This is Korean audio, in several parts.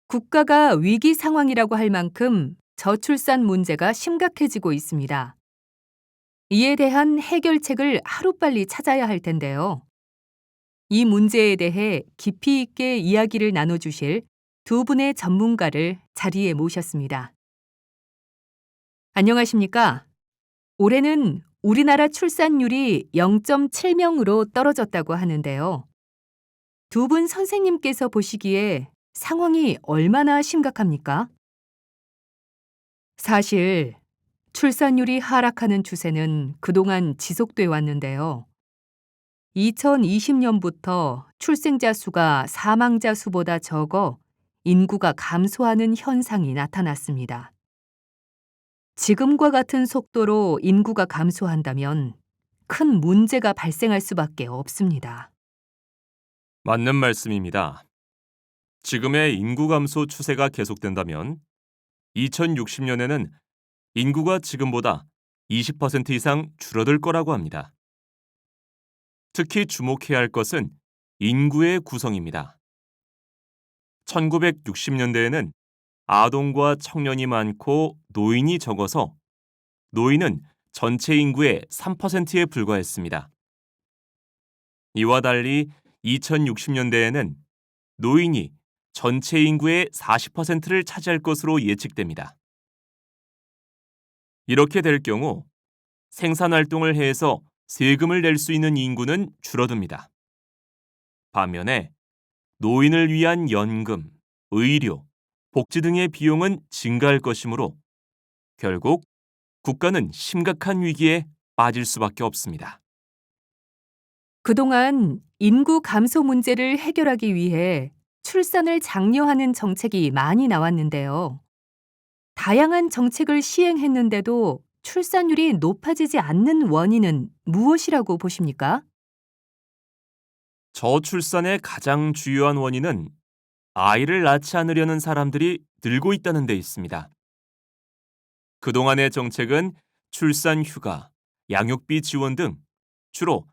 국가가 위기 상황이라고 할 만큼 저출산 문제가 심각해지고 있습니다. 이에 대한 해결책을 하루빨리 찾아야 할 텐데요. 이 문제에 대해 깊이 있게 이야기를 나눠주실 두 분의 전문가를 자리에 모셨습니다. 안녕하십니까? 올해는 우리나라 출산율이 0.7명으로 떨어졌다고 하는데요. 두 분 선생님께서 보시기에 상황이 얼마나 심각합니까? 사실 출산율이 하락하는 추세는 그동안 지속돼 왔는데요. 2020년부터 출생자 수가 사망자 수보다 적어 인구가 감소하는 현상이 나타났습니다. 지금과 같은 속도로 인구가 감소한다면 큰 문제가 발생할 수밖에 없습니다. 맞는 말씀입니다. 지금의 인구 감소 추세가 계속된다면 2060년에는 인구가 지금보다 20% 이상 줄어들 거라고 합니다. 특히 주목해야 할 것은 인구의 구성입니다. 1960년대에는 아동과 청년이 많고 노인이 적어서 노인은 전체 인구의 3%에 불과했습니다. 이와 달리 2060년대에는 노인이 전체 인구의 40%를 차지할 것으로 예측됩니다. 이렇게 될 경우 생산활동을 해서 세금을 낼 수 있는 인구는 줄어듭니다. 반면에 노인을 위한 연금, 의료, 복지 등의 비용은 증가할 것이므로 결국 국가는 심각한 위기에 빠질 수밖에 없습니다. 그동안 인구 감소 문제를 해결하기 위해 출산을 장려하는 정책이 많이 나왔는데요. 다양한 정책을 시행했는데도 출산율이 높아지지 않는 원인은 무엇이라고 보십니까? 저출산의 가장 주요한 원인은 아이를 낳지 않으려는 사람들이 늘고 있다는 데 있습니다. 그동안의 정책은 출산 휴가, 양육비 지원 등 주로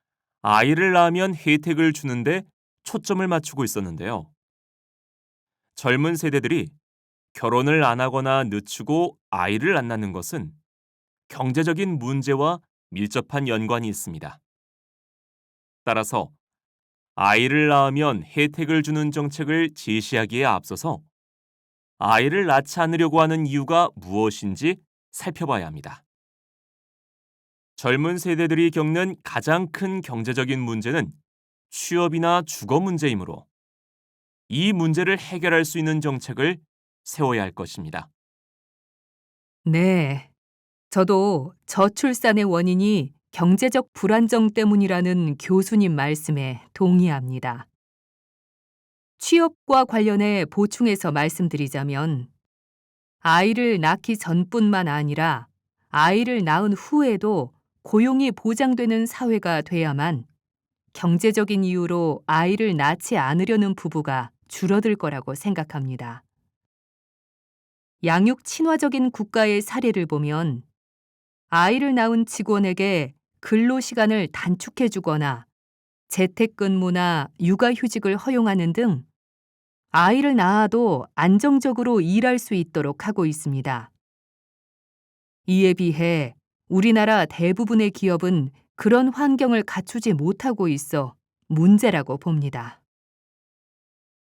아이를 낳으면 혜택을 주는데 초점을 맞추고 있었는데요. 젊은 세대들이 결혼을 안 하거나 늦추고 아이를 안 낳는 것은 경제적인 문제와 밀접한 연관이 있습니다. 따라서 아이를 낳으면 혜택을 주는 정책을 제시하기에 앞서서 아이를 낳지 않으려고 하는 이유가 무엇인지 살펴봐야 합니다. 젊은 세대들이 겪는 가장 큰 경제적인 문제는 취업이나 주거 문제이므로 이 문제를 해결할 수 있는 정책을 세워야 할 것입니다. 네. 저도 저출산의 원인이 경제적 불안정 때문이라는 교수님 말씀에 동의합니다. 취업과 관련해 보충해서 말씀드리자면, 아이를 낳기 전뿐만 아니라 아이를 낳은 후에도 고용이 보장되는 사회가 돼야만 경제적인 이유로 아이를 낳지 않으려는 부부가 줄어들 거라고 생각합니다. 양육 친화적인 국가의 사례를 보면 아이를 낳은 직원에게 근로 시간을 단축해 주거나 재택근무나 육아휴직을 허용하는 등 아이를 낳아도 안정적으로 일할 수 있도록 하고 있습니다. 이에 비해 우리나라 대부분의 기업은 그런 환경을 갖추지 못하고 있어 문제라고 봅니다.